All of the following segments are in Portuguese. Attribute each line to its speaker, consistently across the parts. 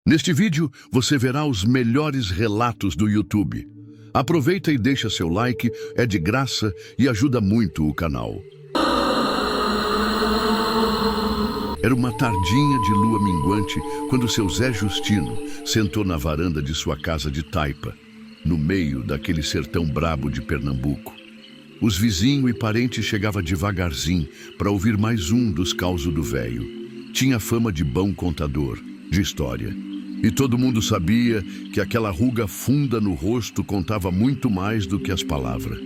Speaker 1: Neste vídeo, você verá os melhores relatos do YouTube. Aproveita e deixa seu like, é de graça e ajuda muito o canal. Era uma tardinha de lua minguante quando seu Zé Justino sentou na varanda de sua casa de taipa, no meio daquele sertão brabo de Pernambuco. Os vizinhos e parentes chegavam devagarzinho para ouvir mais um dos causos do velho. Tinha fama de bom contador de história. E todo mundo sabia que aquela ruga funda no rosto contava muito mais do que as palavras.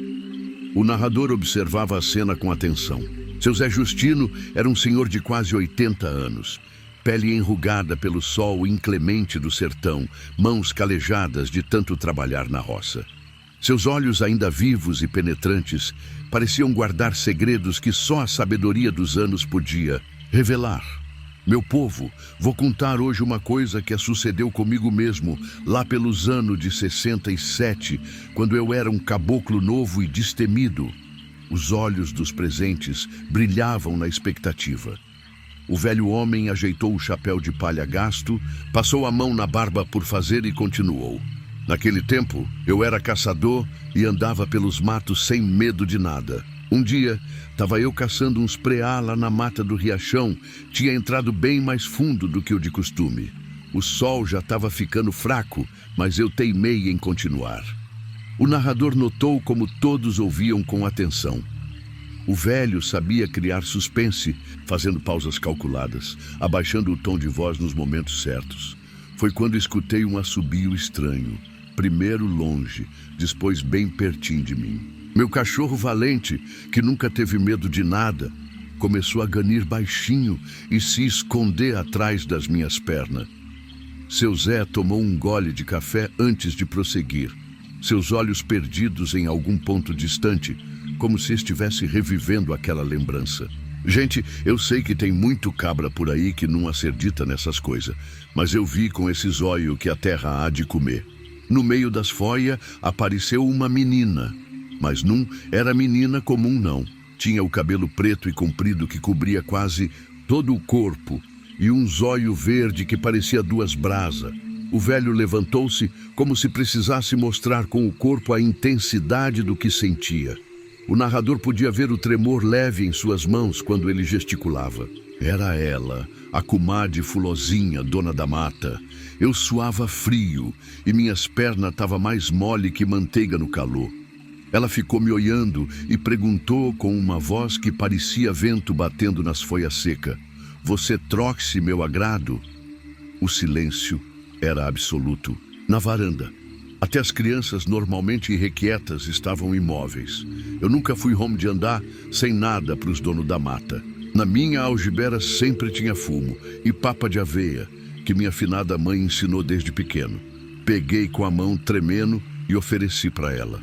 Speaker 1: O narrador observava a cena com atenção. Seu Zé Justino era um senhor de quase 80 anos. Pele enrugada pelo sol inclemente do sertão, mãos calejadas de tanto trabalhar na roça. Seus olhos ainda vivos e penetrantes pareciam guardar segredos que só a sabedoria dos anos podia revelar. Meu povo, vou contar hoje uma coisa que sucedeu comigo mesmo, lá pelos anos de 67, quando eu era um caboclo novo e destemido. Os olhos dos presentes brilhavam na expectativa. O velho homem ajeitou o chapéu de palha gasto, passou a mão na barba por fazer e continuou. Naquele tempo, eu era caçador e andava pelos matos sem medo de nada. Um dia, estava eu caçando uns preá lá na mata do riachão. Tinha entrado bem mais fundo do que o de costume. O sol já estava ficando fraco, mas eu teimei em continuar. O narrador notou como todos ouviam com atenção. O velho sabia criar suspense, fazendo pausas calculadas, abaixando o tom de voz nos momentos certos. Foi quando escutei um assobio estranho, primeiro longe, depois bem pertinho de mim. Meu cachorro valente, que nunca teve medo de nada, começou a ganir baixinho e se esconder atrás das minhas pernas. Seu Zé tomou um gole de café antes de prosseguir, seus olhos perdidos em algum ponto distante, como se estivesse revivendo aquela lembrança. Gente, eu sei que tem muito cabra por aí que não acredita nessas coisas, mas eu vi com esses olhos que a terra há de comer. No meio das foias apareceu uma menina. Mas não era menina comum, não. Tinha o cabelo preto e comprido que cobria quase todo o corpo e um zóio verde que parecia duas brasas. O velho levantou-se como se precisasse mostrar com o corpo a intensidade do que sentia. O narrador podia ver o tremor leve em suas mãos quando ele gesticulava. Era ela, a comadre Fulozinha, dona da mata. Eu suava frio e minhas pernas estavam mais mole que manteiga no calor. Ela ficou me olhando e perguntou com uma voz que parecia vento batendo nas folhas secas: "Você troque meu agrado?" O silêncio era absoluto. Na varanda, até as crianças normalmente irrequietas estavam imóveis. Eu nunca fui home de andar sem nada para os donos da mata. Na minha algibera sempre tinha fumo e papa de aveia, que minha finada mãe ensinou desde pequeno. Peguei com a mão tremendo e ofereci para ela.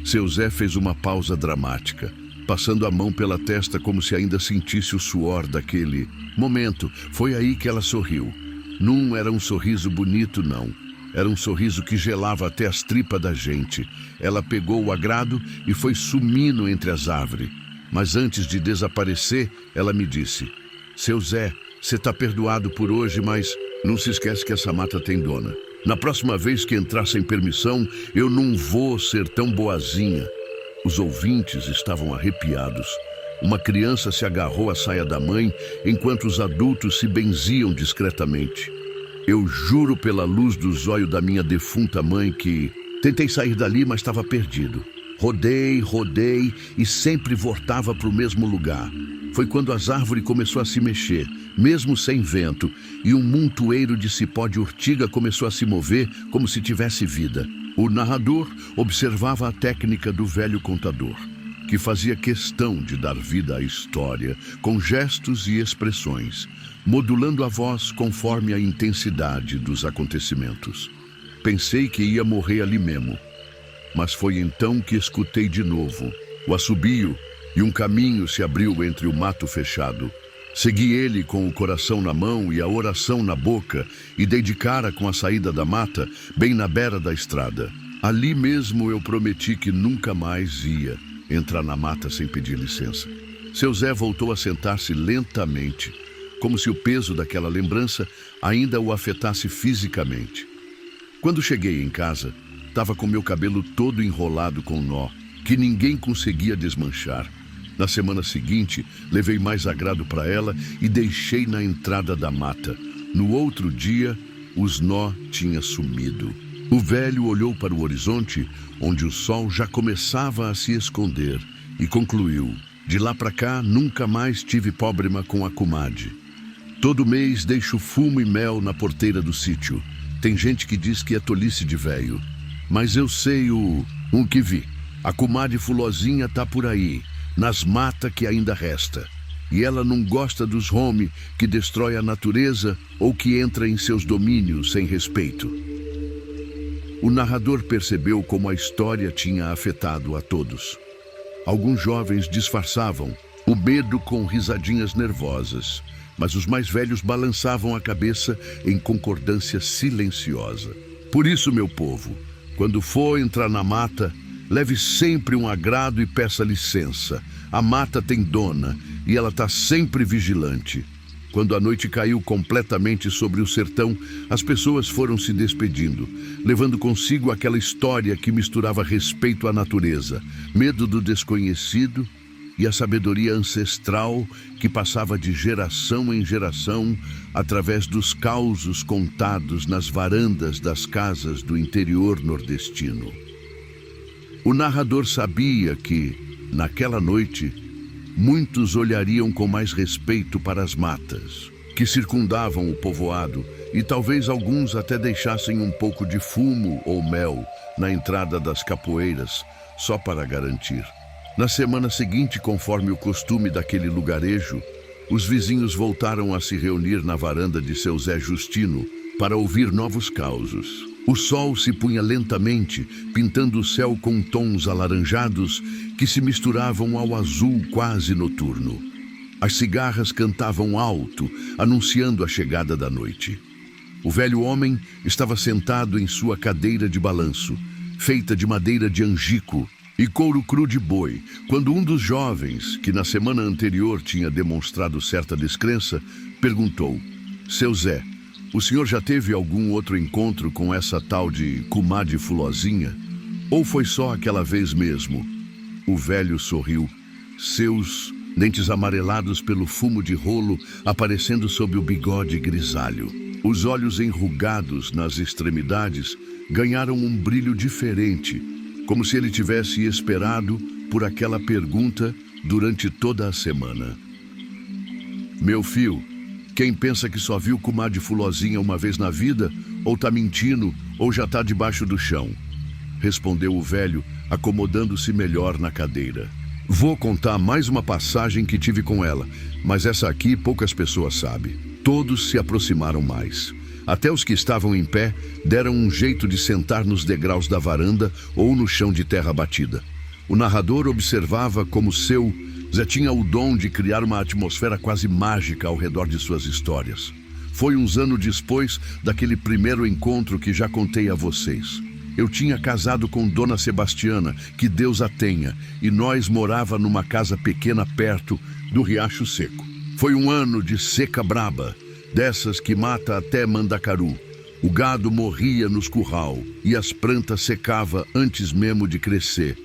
Speaker 1: Seu Zé fez uma pausa dramática, passando a mão pela testa como se ainda sentisse o suor daquele momento. Foi aí que ela sorriu. Não era um sorriso bonito, não. Era um sorriso que gelava até as tripas da gente. Ela pegou o agrado e foi sumindo entre as árvores. Mas antes de desaparecer, ela me disse: "Seu Zé, você está perdoado por hoje, mas não se esquece que essa mata tem dona. Na próxima vez que entrar sem permissão, eu não vou ser tão boazinha." Os ouvintes estavam arrepiados. Uma criança se agarrou à saia da mãe, enquanto os adultos se benziam discretamente. Eu juro pela luz dos olhos da minha defunta mãe que tentei sair dali, mas estava perdido. Rodei e sempre voltava para o mesmo lugar. Foi quando as árvores começou a se mexer, mesmo sem vento, e um montoeiro de cipó de urtiga começou a se mover como se tivesse vida. O narrador observava a técnica do velho contador, que fazia questão de dar vida à história, com gestos e expressões, modulando a voz conforme a intensidade dos acontecimentos. Pensei que ia morrer ali mesmo, mas foi então que escutei de novo o assobio e um caminho se abriu entre o mato fechado. Segui ele com o coração na mão e a oração na boca e dei de cara com a saída da mata, bem na beira da estrada. Ali mesmo eu prometi que nunca mais ia entrar na mata sem pedir licença. Seu Zé voltou a sentar-se lentamente, como se o peso daquela lembrança ainda o afetasse fisicamente. Quando cheguei em casa, estava com meu cabelo todo enrolado com nó, que ninguém conseguia desmanchar. Na semana seguinte, levei mais agrado para ela e deixei na entrada da mata. No outro dia, os nó tinham sumido. O velho olhou para o horizonte, onde o sol já começava a se esconder, e concluiu: de lá para cá, nunca mais tive problema com a comadre. Todo mês deixo fumo e mel na porteira do sítio. Tem gente que diz que é tolice de velho, mas eu sei o que vi. A comadre Fulozinha tá por aí, nas matas que ainda resta. E ela não gosta dos homens que destrói a natureza ou que entra em seus domínios sem respeito. O narrador percebeu como a história tinha afetado a todos. Alguns jovens disfarçavam o medo com risadinhas nervosas, mas os mais velhos balançavam a cabeça em concordância silenciosa. Por isso, meu povo, quando for entrar na mata, leve sempre um agrado e peça licença. A mata tem dona e ela está sempre vigilante. Quando a noite caiu completamente sobre o sertão, as pessoas foram se despedindo, levando consigo aquela história que misturava respeito à natureza, medo do desconhecido e a sabedoria ancestral que passava de geração em geração através dos causos contados nas varandas das casas do interior nordestino. O narrador sabia que, naquela noite, muitos olhariam com mais respeito para as matas que circundavam o povoado e talvez alguns até deixassem um pouco de fumo ou mel na entrada das capoeiras, só para garantir. Na semana seguinte, conforme o costume daquele lugarejo, os vizinhos voltaram a se reunir na varanda de seu Zé Justino para ouvir novos causos. O sol se punha lentamente, pintando o céu com tons alaranjados que se misturavam ao azul quase noturno. As cigarras cantavam alto, anunciando a chegada da noite. O velho homem estava sentado em sua cadeira de balanço, feita de madeira de angico e couro cru de boi, quando um dos jovens, que na semana anterior tinha demonstrado certa descrença, perguntou: seu Zé, o senhor já teve algum outro encontro com essa tal de comadre Fulozinha? Ou foi só aquela vez mesmo? O velho sorriu, seus dentes amarelados pelo fumo de rolo aparecendo sob o bigode grisalho. Os olhos enrugados nas extremidades ganharam um brilho diferente, como se ele tivesse esperado por aquela pergunta durante toda a semana. Meu filho, quem pensa que só viu comadre Fulozinha uma vez na vida, ou tá mentindo, ou já tá debaixo do chão, respondeu o velho, acomodando-se melhor na cadeira. Vou contar mais uma passagem que tive com ela, mas essa aqui poucas pessoas sabem. Todos se aproximaram mais. Até os que estavam em pé deram um jeito de sentar nos degraus da varanda ou no chão de terra batida. O narrador observava como seu Zé tinha o dom de criar uma atmosfera quase mágica ao redor de suas histórias. Foi uns anos depois daquele primeiro encontro que já contei a vocês. Eu tinha casado com Dona Sebastiana, que Deus a tenha, e nós morava numa casa pequena perto do Riacho Seco. Foi um ano de seca braba, dessas que mata até mandacaru. O gado morria nos curral e as plantas secava antes mesmo de crescer.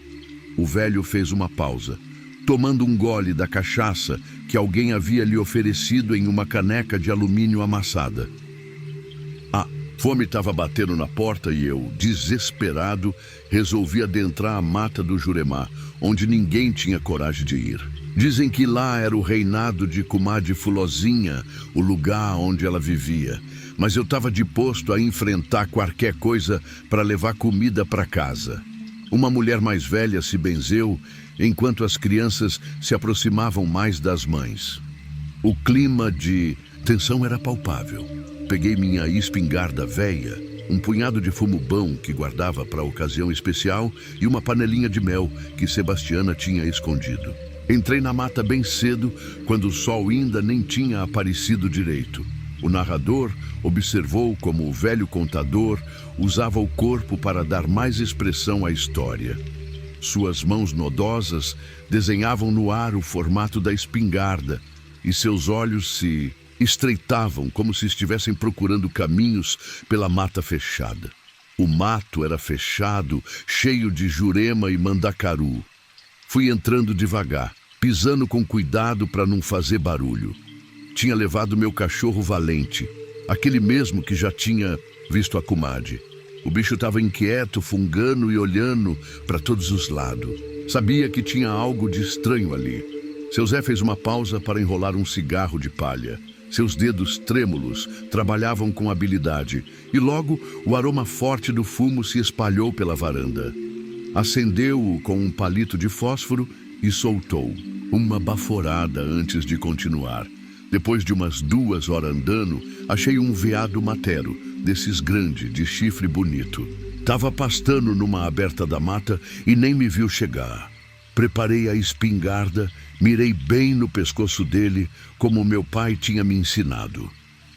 Speaker 1: O velho fez uma pausa, tomando um gole da cachaça que alguém havia lhe oferecido em uma caneca de alumínio amassada. A fome estava batendo na porta e eu, desesperado, resolvi adentrar a mata do Juremar, onde ninguém tinha coragem de ir. Dizem que lá era o reinado de comadre Fulozinha, o lugar onde ela vivia. Mas eu estava disposto a enfrentar qualquer coisa para levar comida para casa. Uma mulher mais velha se benzeu, enquanto as crianças se aproximavam mais das mães. O clima de tensão era palpável. Peguei minha espingarda velha, um punhado de fumo bom que guardava para a ocasião especial e uma panelinha de mel que Sebastiana tinha escondido. Entrei na mata bem cedo, quando o sol ainda nem tinha aparecido direito. O narrador observou como o velho contador usava o corpo para dar mais expressão à história. Suas mãos nodosas desenhavam no ar o formato da espingarda e seus olhos se estreitavam como se estivessem procurando caminhos pela mata fechada. O mato era fechado, cheio de jurema e mandacaru. Fui entrando devagar, pisando com cuidado para não fazer barulho. Tinha levado meu cachorro Valente, aquele mesmo que já tinha visto a comadre. O bicho estava inquieto, fungando e olhando para todos os lados. Sabia que tinha algo de estranho ali. Seu Zé fez uma pausa para enrolar um cigarro de palha. Seus dedos trêmulos trabalhavam com habilidade e logo o aroma forte do fumo se espalhou pela varanda. Acendeu-o com um palito de fósforo e soltou uma baforada antes de continuar. Depois de umas 2 horas andando, achei um veado matero, desses grande, de chifre bonito. Tava pastando numa aberta da mata e nem me viu chegar. Preparei a espingarda, mirei bem no pescoço dele, como meu pai tinha me ensinado.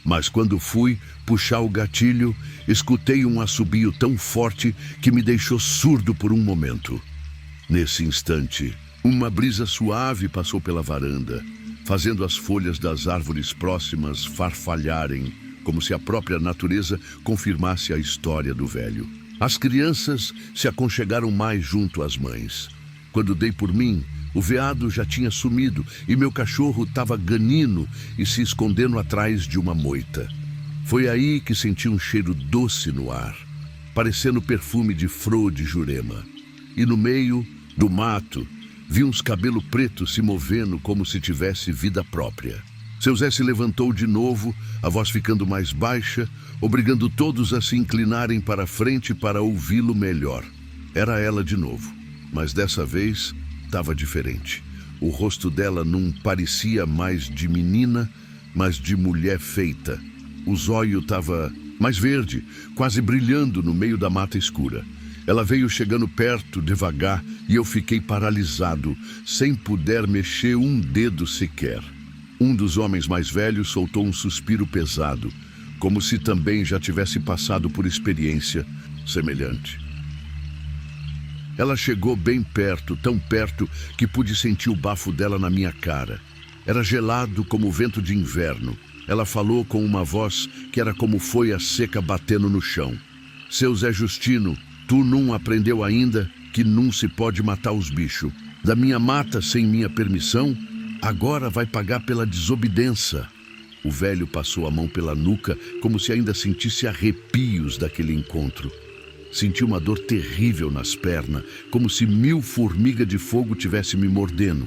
Speaker 1: Mas quando fui puxar o gatilho, escutei um assobio tão forte que me deixou surdo por um momento. Nesse instante, uma brisa suave passou pela varanda, fazendo as folhas das árvores próximas farfalharem, como se a própria natureza confirmasse a história do velho. As crianças se aconchegaram mais junto às mães. Quando dei por mim, o veado já tinha sumido e meu cachorro estava ganino e se escondendo atrás de uma moita. Foi aí que senti um cheiro doce no ar, parecendo perfume de flor de jurema. E no meio do mato, vi uns cabelos pretos se movendo como se tivesse vida própria. Seu Zé se levantou de novo, a voz ficando mais baixa, obrigando todos a se inclinarem para a frente para ouvi-lo melhor. Era ela de novo, mas dessa vez estava diferente. O rosto dela não parecia mais de menina, mas de mulher feita. O zóio estava mais verde, quase brilhando no meio da mata escura. Ela veio chegando perto, devagar, e eu fiquei paralisado, sem poder mexer um dedo sequer. Um dos homens mais velhos soltou um suspiro pesado, como se também já tivesse passado por experiência semelhante. Ela chegou bem perto, tão perto que pude sentir o bafo dela na minha cara. Era gelado como o vento de inverno. Ela falou com uma voz que era como folha seca batendo no chão. Seu Zé Justino, tu não aprendeu ainda que não se pode matar os bichos. Da minha mata sem minha permissão, agora vai pagar pela desobediência. O velho passou a mão pela nuca como se ainda sentisse arrepios daquele encontro. Senti uma dor terrível nas pernas, como se 1000 formigas de fogo tivessem me mordendo.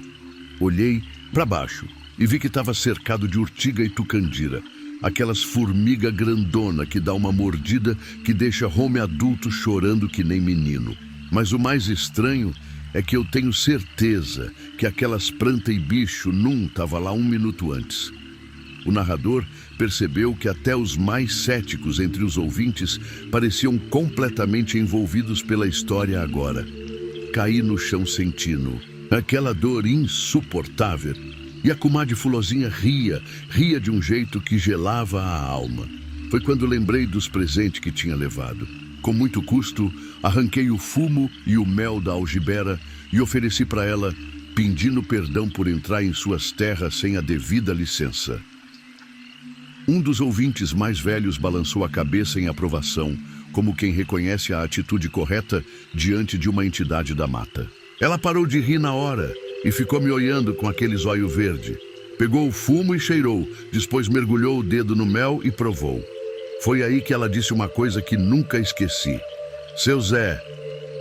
Speaker 1: Olhei para baixo e vi que estava cercado de urtiga e tucandira. Aquelas formigas grandona que dá uma mordida que deixa homem adulto chorando que nem menino. Mas o mais estranho é que eu tenho certeza que aquelas plantas e bicho não estavam lá 1 minuto antes. O narrador percebeu que até os mais céticos entre os ouvintes pareciam completamente envolvidos pela história agora. Caí no chão sentindo aquela dor insuportável. E a comadre Fulozinha ria de um jeito que gelava a alma. Foi quando lembrei dos presentes que tinha levado. Com muito custo, arranquei o fumo e o mel da algibera e ofereci para ela, pedindo perdão por entrar em suas terras sem a devida licença. Um dos ouvintes mais velhos balançou a cabeça em aprovação, como quem reconhece a atitude correta diante de uma entidade da mata. Ela parou de rir na hora e ficou me olhando com aquele zóio verde. Pegou o fumo e cheirou, depois mergulhou o dedo no mel e provou. Foi aí que ela disse uma coisa que nunca esqueci. Seu Zé,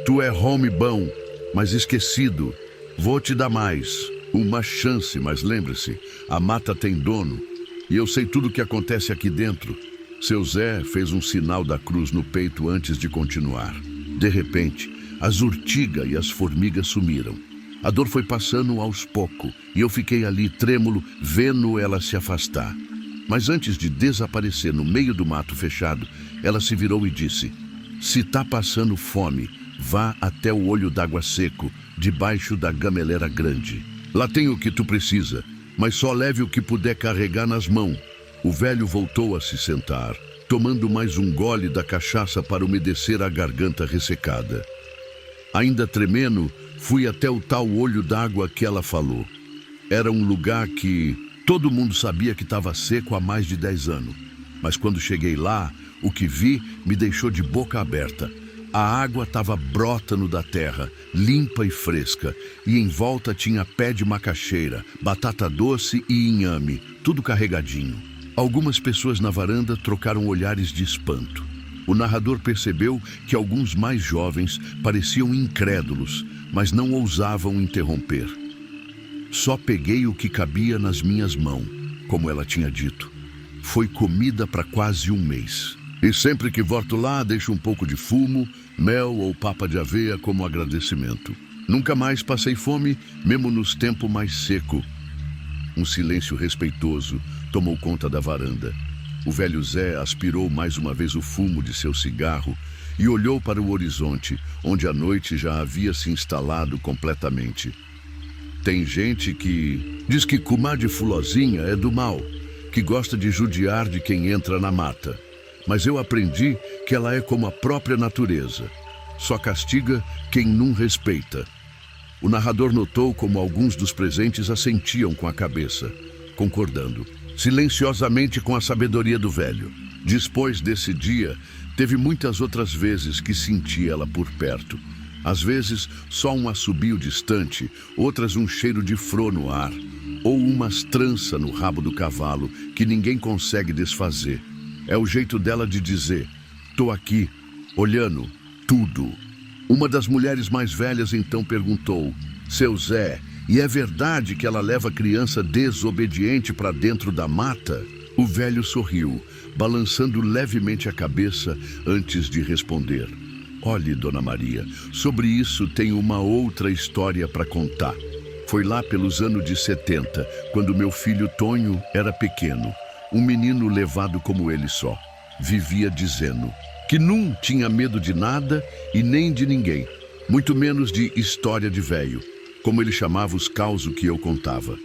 Speaker 1: tu é homem bom, mas esquecido. Vou te dar mais. Uma chance, mas lembre-se, a mata tem dono. E eu sei tudo o que acontece aqui dentro. Seu Zé fez um sinal da cruz no peito antes de continuar. De repente, as urtigas e as formigas sumiram. A dor foi passando aos poucos e eu fiquei ali trêmulo, vendo ela se afastar. Mas antes de desaparecer no meio do mato fechado, ela se virou e disse: se tá passando fome, vá até o olho d'água seco, debaixo da gameleira grande. Lá tem o que tu precisa, mas só leve o que puder carregar nas mãos. O velho voltou a se sentar, tomando mais um gole da cachaça para umedecer a garganta ressecada. Ainda tremendo, fui até o tal olho d'água que ela falou. Era um lugar que Todo mundo sabia que estava seco há mais de 10 anos. Mas quando cheguei lá, o que vi me deixou de boca aberta. A água estava brótano da terra, limpa e fresca, e em volta tinha pé de macaxeira, batata doce e inhame, tudo carregadinho. Algumas pessoas na varanda trocaram olhares de espanto. O narrador percebeu que alguns mais jovens pareciam incrédulos, mas não ousavam interromper. Só peguei o que cabia nas minhas mãos, como ela tinha dito. Foi comida para quase um mês. E sempre que volto lá, deixo um pouco de fumo, mel ou papa de aveia como agradecimento. Nunca mais passei fome, mesmo nos tempos mais secos. Um silêncio respeitoso tomou conta da varanda. O velho Zé aspirou mais uma vez o fumo de seu cigarro e olhou para o horizonte, onde a noite já havia se instalado completamente. Tem gente que diz que comadre Fulozinha é do mal, que gosta de judiar de quem entra na mata. Mas eu aprendi que ela é como a própria natureza. Só castiga quem não respeita. O narrador notou como alguns dos presentes assentiam com a cabeça, concordando, silenciosamente com a sabedoria do velho. Depois desse dia, teve muitas outras vezes que senti ela por perto. Às vezes, só um assobio distante, outras um cheiro de flor no ar, ou umas tranças no rabo do cavalo que ninguém consegue desfazer. É o jeito dela de dizer, tô aqui, olhando tudo. Uma das mulheres mais velhas então perguntou, seu Zé, e é verdade que ela leva a criança desobediente para dentro da mata? O velho sorriu, balançando levemente a cabeça antes de responder. Olhe, Dona Maria, sobre isso tenho uma outra história para contar. Foi lá pelos anos de 70, quando meu filho Tonho era pequeno. Um menino levado como ele só. Vivia dizendo que não tinha medo de nada e nem de ninguém. Muito menos de história de velho, como ele chamava os causos que eu contava.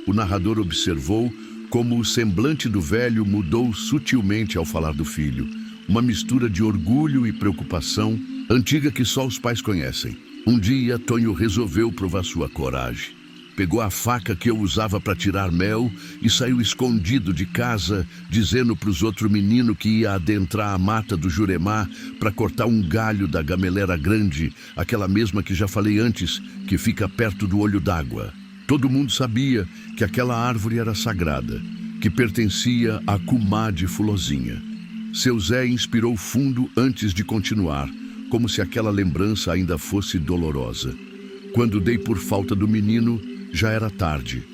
Speaker 1: O narrador observou como o semblante do velho mudou sutilmente ao falar do filho. Uma mistura de orgulho e preocupação, antiga que só os pais conhecem. Um dia, Tonho resolveu provar sua coragem. Pegou a faca que eu usava para tirar mel e saiu escondido de casa, dizendo para os outros meninos que ia adentrar a mata do Juremar para cortar um galho da gameleira grande, aquela mesma que já falei antes, que fica perto do olho d'água. Todo mundo sabia que aquela árvore era sagrada, que pertencia à comadre Fulozinha. Seu Zé inspirou fundo antes de continuar, como se aquela lembrança ainda fosse dolorosa. Quando dei por falta do menino, já era tarde.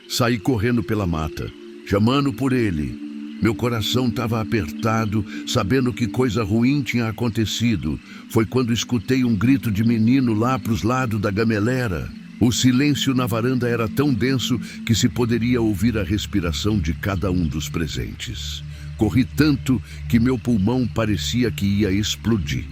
Speaker 1: Saí correndo pela mata, chamando por ele. Meu coração estava apertado, sabendo que coisa ruim tinha acontecido. Foi quando escutei um grito de menino lá para os lados da gameleira. O silêncio na varanda era tão denso que se poderia ouvir a respiração de cada um dos presentes. Corri tanto que meu pulmão parecia que ia explodir.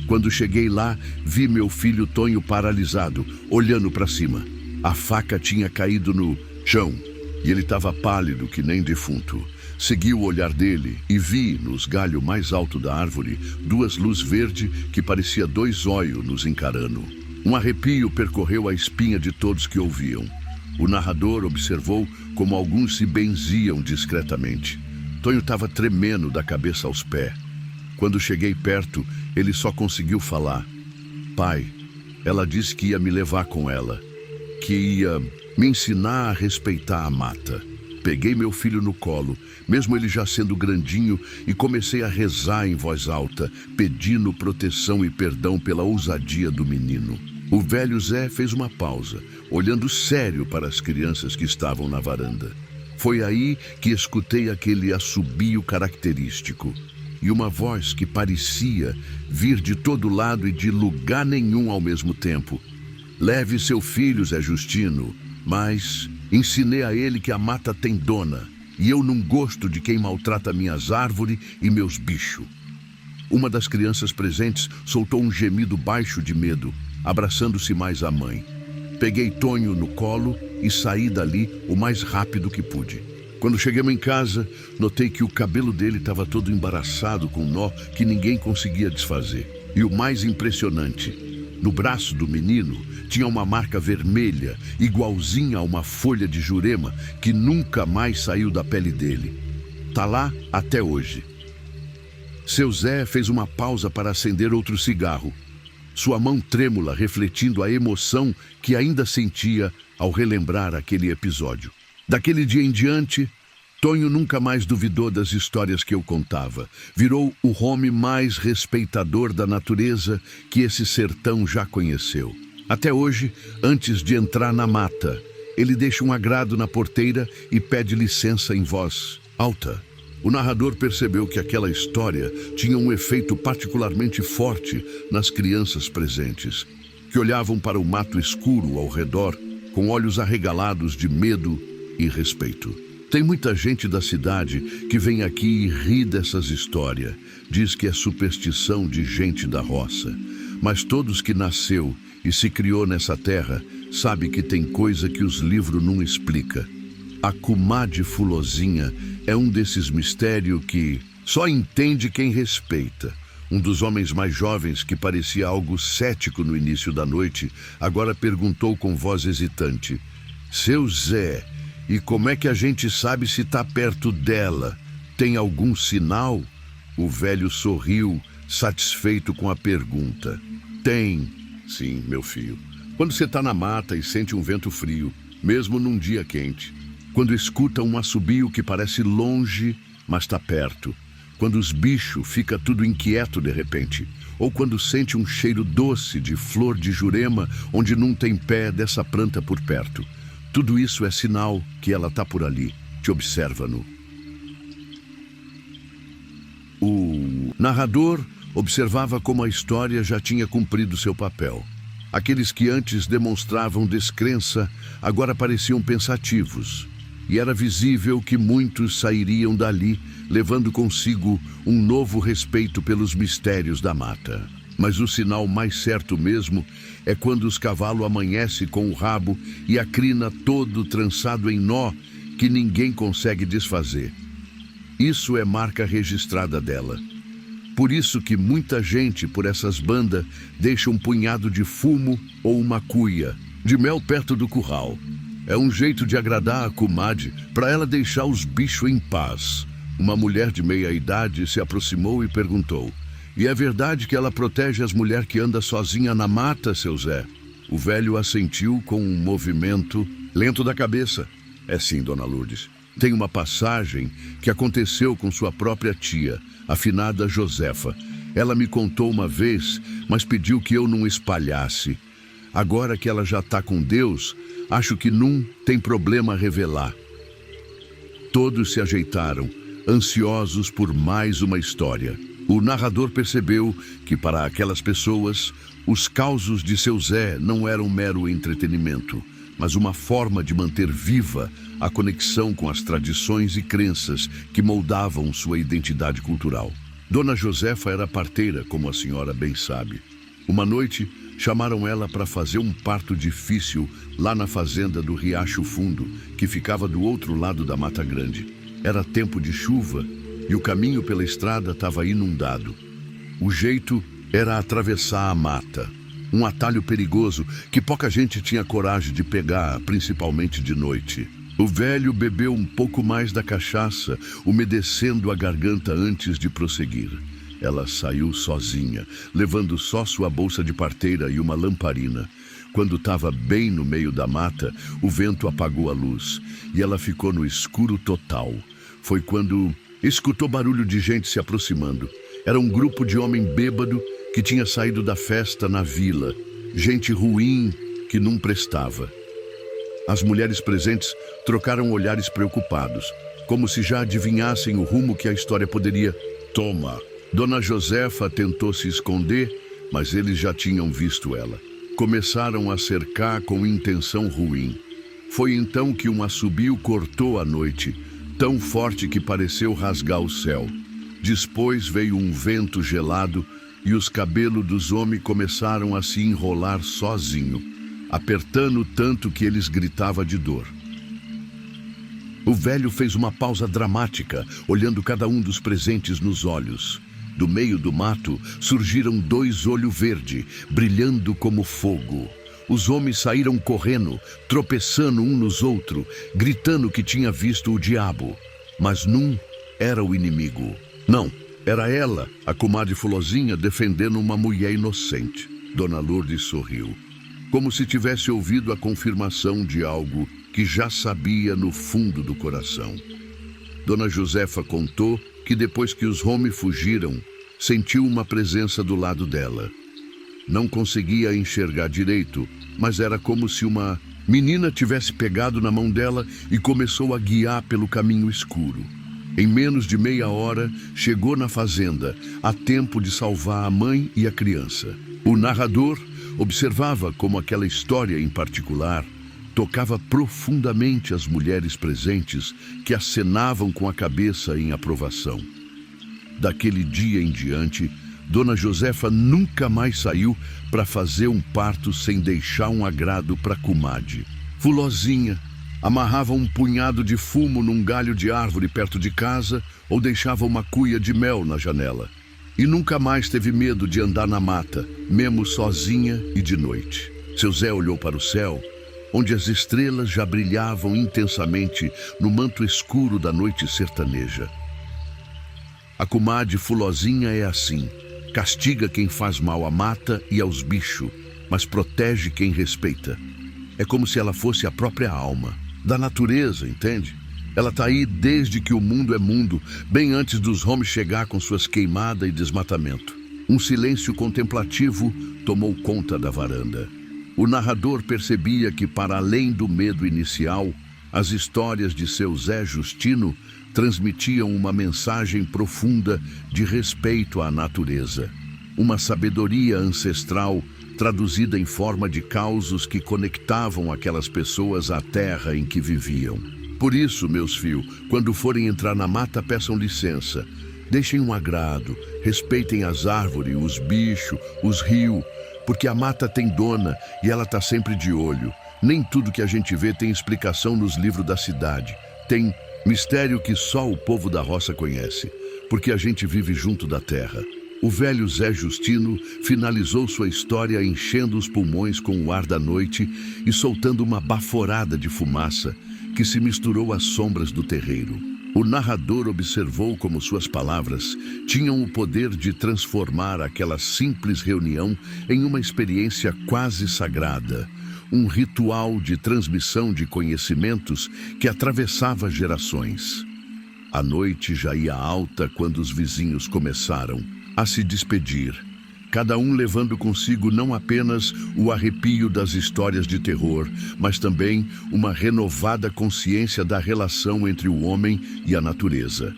Speaker 1: Quando cheguei lá, vi meu filho Tonho paralisado, olhando para cima. A faca tinha caído no chão e ele estava pálido que nem defunto. Segui o olhar dele e vi, nos galhos mais altos da árvore, duas luzes verdes que parecia dois olhos nos encarando. Um arrepio percorreu a espinha de todos que ouviam. O narrador observou como alguns se benziam discretamente. Tonho estava tremendo da cabeça aos pés. Quando cheguei perto, ele só conseguiu falar. Pai, ela disse que ia me levar com ela, que ia me ensinar a respeitar a mata. Peguei meu filho no colo, mesmo ele já sendo grandinho, e comecei a rezar em voz alta, pedindo proteção e perdão pela ousadia do menino. O velho Zé fez uma pausa, olhando sério para as crianças que estavam na varanda. Foi aí que escutei aquele assobio característico e uma voz que parecia vir de todo lado e de lugar nenhum ao mesmo tempo. Leve seu filho, Zé Justino, mas ensinei a ele que a mata tem dona e eu não gosto de quem maltrata minhas árvores e meus bichos. Uma das crianças presentes soltou um gemido baixo de medo, abraçando-se mais à mãe. Peguei Tonho no colo e saí dali o mais rápido que pude. Quando chegamos em casa, notei que o cabelo dele estava todo embaraçado com um nó que ninguém conseguia desfazer. E o mais impressionante, No braço do menino tinha uma marca vermelha, igualzinha a uma folha de jurema, que nunca mais saiu da pele dele. Tá lá até hoje. Seu Zé fez uma pausa para acender outro cigarro. Sua mão trêmula refletindo a emoção que ainda sentia ao relembrar aquele episódio. Daquele dia em diante, Tonho nunca mais duvidou das histórias que eu contava. Virou o homem mais respeitador da natureza que esse sertão já conheceu. Até hoje, antes de entrar na mata, ele deixa um agrado na porteira e pede licença em voz alta. O narrador percebeu que aquela história tinha um efeito particularmente forte nas crianças presentes, que olhavam para o mato escuro ao redor com olhos arregalados de medo e respeito. Tem muita gente da cidade que vem aqui e ri dessas histórias, diz que é superstição de gente da roça. Mas todos que nasceu e se criou nessa terra sabe que tem coisa que os livros não explicam. A comadre Fulozinha é um desses mistérios que só entende quem respeita. Um dos homens mais jovens, que parecia algo cético no início da noite, agora perguntou com voz hesitante: "Seu Zé, e como é que a gente sabe se está perto dela? Tem algum sinal?" O velho sorriu, satisfeito com a pergunta. "Tem, sim, meu filho. Quando você está na mata e sente um vento frio, mesmo num dia quente. Quando escuta um assobio que parece longe, mas está perto. Quando os bichos ficam tudo inquieto de repente. Ou quando sente um cheiro doce de flor de jurema onde não tem pé dessa planta por perto. Tudo isso é sinal que ela está por ali, te observa-no." O narrador observava como a história já tinha cumprido seu papel. Aqueles que antes demonstravam descrença agora pareciam pensativos. E era visível que muitos sairiam dali, levando consigo um novo respeito pelos mistérios da mata. Mas o sinal mais certo mesmo é quando os cavalos amanhecem com o rabo e a crina todo trançado em nó que ninguém consegue desfazer. Isso é marca registrada dela. Por isso que muita gente por essas bandas deixa um punhado de fumo ou uma cuia de mel perto do curral. É um jeito de agradar a comadre para ela deixar os bichos em paz. Uma mulher de meia idade se aproximou e perguntou: "E é verdade que ela protege as mulheres que andam sozinha na mata, seu Zé?" O velho assentiu com um movimento lento da cabeça. "É sim, dona Lourdes. Tem uma passagem que aconteceu com sua própria tia, a finada Josefa. Ela me contou uma vez, mas pediu que eu não espalhasse. Agora que ela já está com Deus, acho que não tem problema revelar." Todos se ajeitaram, ansiosos por mais uma história. O narrador percebeu que para aquelas pessoas, os causos de seu Zé não eram mero entretenimento, mas uma forma de manter viva a conexão com as tradições e crenças que moldavam sua identidade cultural. Dona Josefa era parteira, como a senhora bem sabe. Uma noite, chamaram ela para fazer um parto difícil lá na fazenda do Riacho Fundo, que ficava do outro lado da Mata Grande. Era tempo de chuva e o caminho pela estrada estava inundado. O jeito era atravessar a mata, um atalho perigoso que pouca gente tinha coragem de pegar, principalmente de noite. O velho bebeu um pouco mais da cachaça, umedecendo a garganta antes de prosseguir. Ela saiu sozinha, levando só sua bolsa de parteira e uma lamparina. Quando estava bem no meio da mata, o vento apagou a luz e ela ficou no escuro total. Foi quando escutou barulho de gente se aproximando. Era um grupo de homem bêbado que tinha saído da festa na vila. Gente ruim que não prestava. As mulheres presentes trocaram olhares preocupados, como se já adivinhassem o rumo que a história poderia tomar. Dona Josefa tentou se esconder, mas eles já tinham visto ela. Começaram a cercar com intenção ruim. Foi então que um assobio cortou a noite, tão forte que pareceu rasgar o céu. Depois veio um vento gelado e os cabelos dos homens começaram a se enrolar sozinho, apertando tanto que eles gritavam de dor. O velho fez uma pausa dramática, olhando cada um dos presentes nos olhos. Do meio do mato surgiram 2 olhos verdes, brilhando como fogo. Os homens saíram correndo, tropeçando um nos outros, gritando que tinha visto o diabo. Mas não era o inimigo. Não, era ela, a comadre Fulozinha, defendendo uma mulher inocente. Dona Lourdes sorriu, como se tivesse ouvido a confirmação de algo que já sabia no fundo do coração. Dona Josefa contou que depois que os homens fugiram, sentiu uma presença do lado dela. Não conseguia enxergar direito, mas era como se uma menina tivesse pegado na mão dela e começou a guiar pelo caminho escuro. Em menos de meia hora, chegou na fazenda, a tempo de salvar a mãe e a criança. O narrador observava como aquela história em particular tocava profundamente as mulheres presentes, que acenavam com a cabeça em aprovação. Daquele dia em diante, Dona Josefa nunca mais saiu para fazer um parto sem deixar um agrado para a comadre. Fulozinha amarrava um punhado de fumo num galho de árvore perto de casa ou deixava uma cuia de mel na janela. E nunca mais teve medo de andar na mata, mesmo sozinha e de noite. Seu Zé olhou para o céu, onde as estrelas já brilhavam intensamente no manto escuro da noite sertaneja. A comadre Fulozinha é assim. Castiga quem faz mal à mata e aos bichos, mas protege quem respeita. É como se ela fosse a própria alma da natureza, entende? Ela tá aí desde que o mundo é mundo, bem antes dos homens chegar com suas queimadas e desmatamento. Um silêncio contemplativo tomou conta da varanda. O narrador percebia que, para além do medo inicial, as histórias de seu Zé Justino transmitiam uma mensagem profunda de respeito à natureza. Uma sabedoria ancestral traduzida em forma de causos que conectavam aquelas pessoas à terra em que viviam. Por isso, meus filhos, quando forem entrar na mata, peçam licença. Deixem um agrado, respeitem as árvores, os bichos, os rios, porque a mata tem dona e ela está sempre de olho. Nem tudo que a gente vê tem explicação nos livros da cidade. Tem mistério que só o povo da roça conhece, porque a gente vive junto da terra. O velho Zé Justino finalizou sua história enchendo os pulmões com o ar da noite e soltando uma baforada de fumaça que se misturou às sombras do terreiro. O narrador observou como suas palavras tinham o poder de transformar aquela simples reunião em uma experiência quase sagrada, um ritual de transmissão de conhecimentos que atravessava gerações. A noite já ia alta quando os vizinhos começaram a se despedir, cada um levando consigo não apenas o arrepio das histórias de terror, mas também uma renovada consciência da relação entre o homem e a natureza.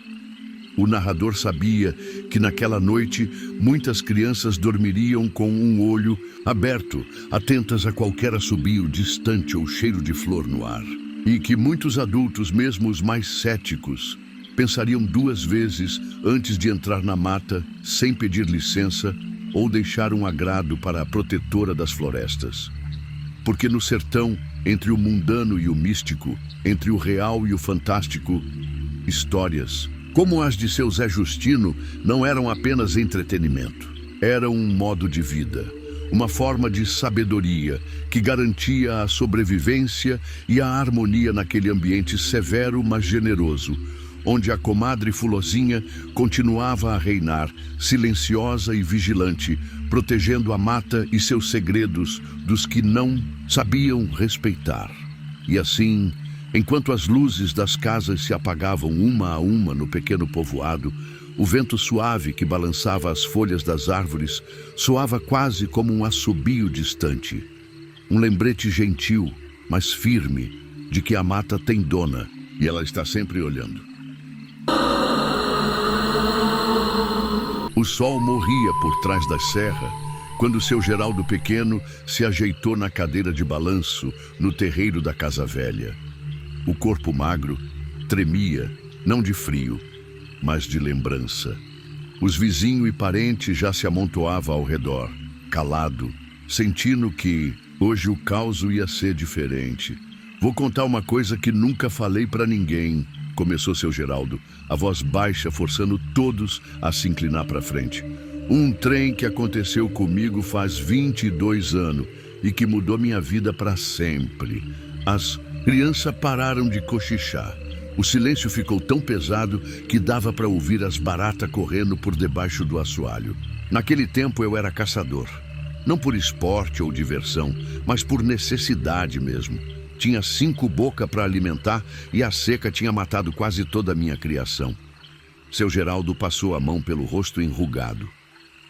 Speaker 1: O narrador sabia que naquela noite muitas crianças dormiriam com um olho aberto, atentas a qualquer assobio distante ou cheiro de flor no ar. E que muitos adultos, mesmo os mais céticos, pensariam 2 vezes antes de entrar na mata sem pedir licença ou deixar um agrado para a protetora das florestas. Porque no sertão, entre o mundano e o místico, entre o real e o fantástico, histórias como as de seu Zé Justino não eram apenas entretenimento. Eram um modo de vida, uma forma de sabedoria que garantia a sobrevivência e a harmonia naquele ambiente severo, mas generoso, onde a comadre Fulozinha continuava a reinar, silenciosa e vigilante, protegendo a mata e seus segredos dos que não sabiam respeitar. E assim, enquanto as luzes das casas se apagavam uma a uma no pequeno povoado, o vento suave que balançava as folhas das árvores soava quase como um assobio distante. Um lembrete gentil, mas firme, de que a mata tem dona e ela está sempre olhando. O sol morria por trás da serra quando seu Geraldo pequeno se ajeitou na cadeira de balanço no terreiro da casa velha. O corpo magro tremia, não de frio, mas de lembrança. Os vizinhos e parentes já se amontoavam ao redor, calado, sentindo que hoje o caos ia ser diferente. Vou contar uma coisa que nunca falei para ninguém, começou seu Geraldo, a voz baixa forçando todos a se inclinar para frente. Um trem que aconteceu comigo faz 22 anos e que mudou minha vida para sempre. As crianças pararam de cochichar. O silêncio ficou tão pesado que dava para ouvir as baratas correndo por debaixo do assoalho. Naquele tempo eu era caçador. Não por esporte ou diversão, mas por necessidade mesmo. Tinha 5 bocas para alimentar e a seca tinha matado quase toda a minha criação. Seu Geraldo passou a mão pelo rosto enrugado.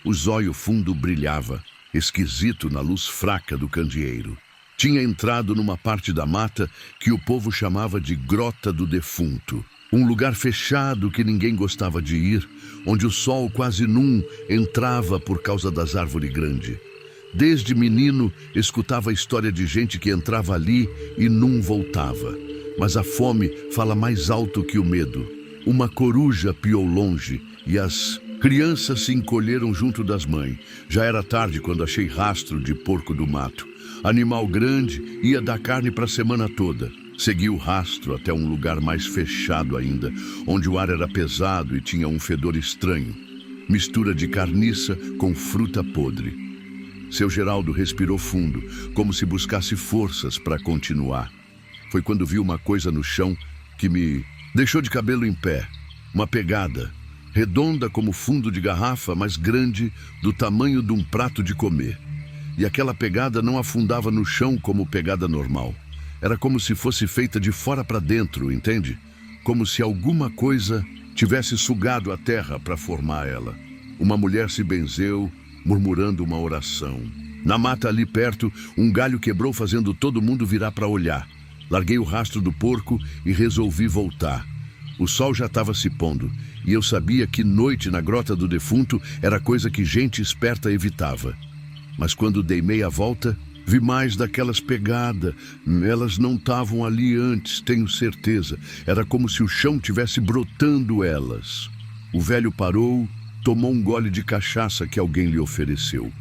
Speaker 1: O zóio fundo brilhava, esquisito na luz fraca do candeeiro. Tinha entrado numa parte da mata que o povo chamava de Grota do Defunto. Um lugar fechado que ninguém gostava de ir, onde o sol quase num entrava por causa das árvores grandes. Desde menino, escutava a história de gente que entrava ali e num voltava. Mas a fome fala mais alto que o medo. Uma coruja piou longe e as crianças se encolheram junto das mães. Já era tarde quando achei rastro de porco do mato. Animal grande ia dar carne para a semana toda. Segui o rastro até um lugar mais fechado ainda, onde o ar era pesado e tinha um fedor estranho. Mistura de carniça com fruta podre. Seu Geraldo respirou fundo, como se buscasse forças para continuar. Foi quando vi uma coisa no chão que me deixou de cabelo em pé. Uma pegada, redonda como fundo de garrafa, mas grande, do tamanho de um prato de comer. E aquela pegada não afundava no chão como pegada normal. Era como se fosse feita de fora para dentro, entende? Como se alguma coisa tivesse sugado a terra para formar ela. Uma mulher se benzeu, murmurando uma oração. Na mata ali perto, um galho quebrou fazendo todo mundo virar para olhar. Larguei o rastro do porco e resolvi voltar. O sol já estava se pondo e eu sabia que noite na Grota do Defunto era coisa que gente esperta evitava. Mas quando dei meia volta, vi mais daquelas pegadas. Elas não estavam ali antes, tenho certeza. Era como se o chão tivesse brotando elas. O velho parou, tomou um gole de cachaça que alguém lhe ofereceu.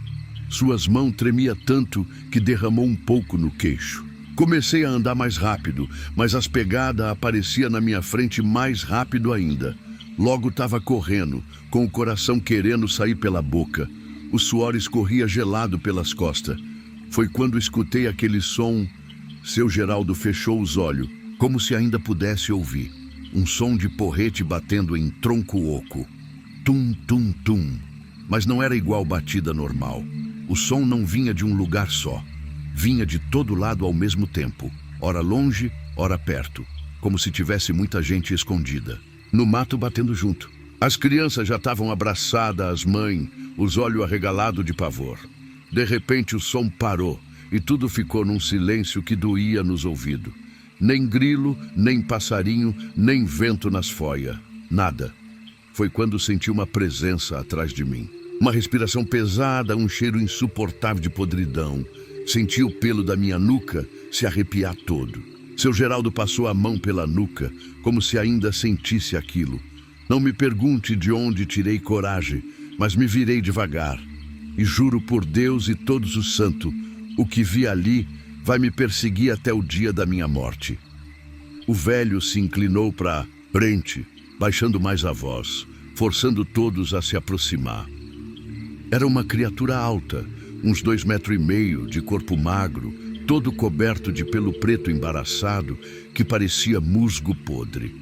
Speaker 1: Suas mãos tremiam tanto que derramou um pouco no queixo. Comecei a andar mais rápido, mas as pegadas apareciam na minha frente mais rápido ainda. Logo estava correndo, com o coração querendo sair pela boca. O suor escorria gelado pelas costas. Foi quando escutei aquele som. Seu Geraldo fechou os olhos, como se ainda pudesse ouvir. Um som de porrete batendo em tronco oco. Tum, tum, tum. Mas não era igual batida normal. O som não vinha de um lugar só. Vinha de todo lado ao mesmo tempo. Ora longe, ora perto. Como se tivesse muita gente escondida. No mato batendo junto. As crianças já estavam abraçadas às mães, os olhos arregalados de pavor. De repente o som parou e tudo ficou num silêncio que doía nos ouvidos. Nem grilo, nem passarinho, nem vento nas folhas. Nada. Foi quando senti uma presença atrás de mim. Uma respiração pesada, um cheiro insuportável de podridão. Senti o pelo da minha nuca se arrepiar todo. Seu Geraldo passou a mão pela nuca, como se ainda sentisse aquilo. Não me pergunte de onde tirei coragem, mas me virei devagar. E juro por Deus e todos os santos, o que vi ali vai me perseguir até o dia da minha morte. O velho se inclinou para frente, baixando mais a voz, forçando todos a se aproximar. Era uma criatura alta, uns 2,5 metros, de corpo magro, todo coberto de pelo preto embaraçado, que parecia musgo podre.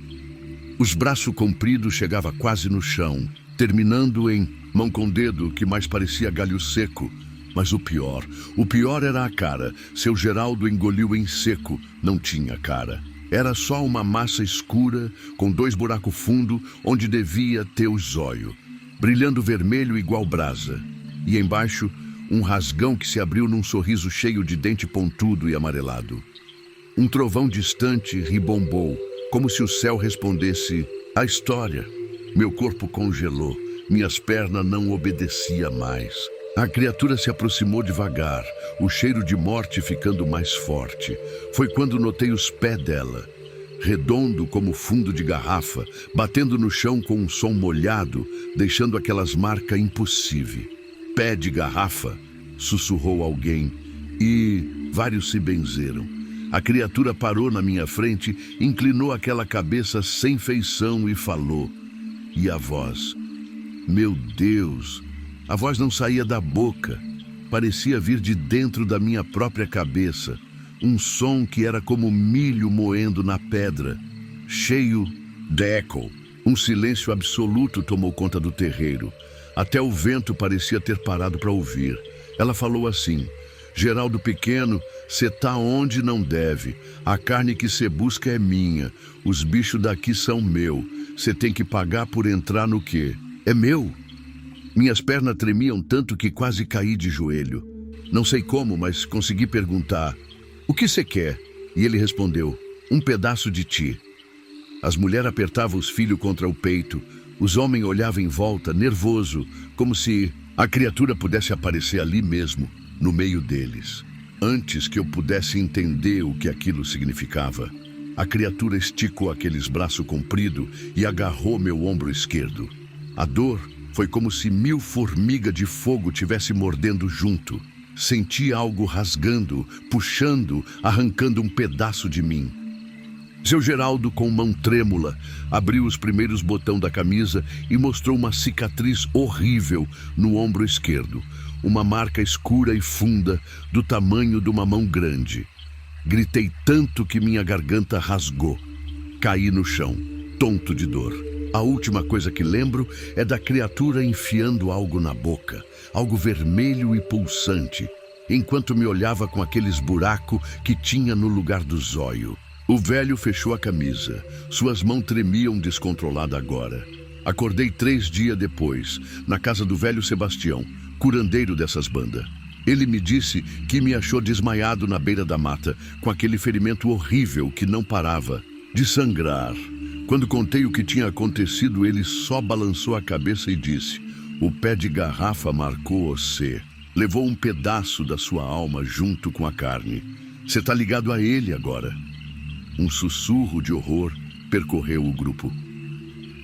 Speaker 1: Os braços compridos chegavam quase no chão, terminando em mão com dedo, que mais parecia galho seco. Mas o pior era a cara. Seu Geraldo engoliu em seco, não tinha cara. Era só uma massa escura, com 2 buracos fundos, onde devia ter os olhos, brilhando vermelho igual brasa. E embaixo, um rasgão que se abriu num sorriso cheio de dente pontudo e amarelado. Um trovão distante ribombou, como se o céu respondesse à história. Meu corpo congelou, minhas pernas não obedeciam mais. A criatura se aproximou devagar, o cheiro de morte ficando mais forte. Foi quando notei os pés dela, redondo como fundo de garrafa, batendo no chão com um som molhado, deixando aquelas marcas impossíveis. Pé de garrafa, sussurrou alguém, e vários se benzeram. A criatura parou na minha frente, inclinou aquela cabeça sem feição e falou. E a voz? Meu Deus! A voz não saía da boca. Parecia vir de dentro da minha própria cabeça. Um som que era como milho moendo na pedra. Cheio de eco. Um silêncio absoluto tomou conta do terreiro. Até o vento parecia ter parado para ouvir. Ela falou assim: Geraldo pequeno, cê tá onde não deve. A carne que cê busca é minha. Os bichos daqui são meu. Cê tem que pagar por entrar no quê? É meu. Minhas pernas tremiam tanto que quase caí de joelho. Não sei como, mas consegui perguntar: o que cê quer? E ele respondeu: um pedaço de ti. As mulheres apertavam os filhos contra o peito. Os homens olhavam em volta, nervoso, como se a criatura pudesse aparecer ali mesmo, no meio deles. Antes que eu pudesse entender o que aquilo significava, a criatura esticou aqueles braços compridos e agarrou meu ombro esquerdo. A dor foi como se 1000 formigas de fogo tivesse mordendo junto. Senti algo rasgando, puxando, arrancando um pedaço de mim. Seu Geraldo, com mão trêmula, abriu os primeiros botões da camisa e mostrou uma cicatriz horrível no ombro esquerdo. Uma marca escura e funda, do tamanho de uma mão grande. Gritei tanto que minha garganta rasgou. Caí no chão, tonto de dor. A última coisa que lembro é da criatura enfiando algo na boca, algo vermelho e pulsante, enquanto me olhava com aqueles buracos que tinha no lugar do zóio. O velho fechou a camisa. Suas mãos tremiam descontrolada agora. Acordei 3 dias depois, na casa do velho Sebastião, curandeiro dessas bandas. Ele me disse que me achou desmaiado na beira da mata, com aquele ferimento horrível que não parava de sangrar. Quando contei o que tinha acontecido, ele só balançou a cabeça e disse: o pé de garrafa marcou você. Levou um pedaço da sua alma junto com a carne. Você tá ligado a ele agora. Um sussurro de horror percorreu o grupo.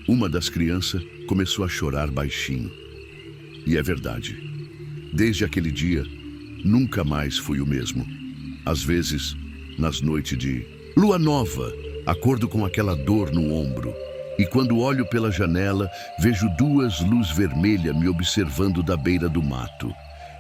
Speaker 1: Uma das crianças começou a chorar baixinho. E é verdade. Desde aquele dia, nunca mais fui o mesmo. Às vezes, nas noites de lua nova, acordo com aquela dor no ombro. E quando olho pela janela, vejo 2 luzes vermelhas me observando da beira do mato.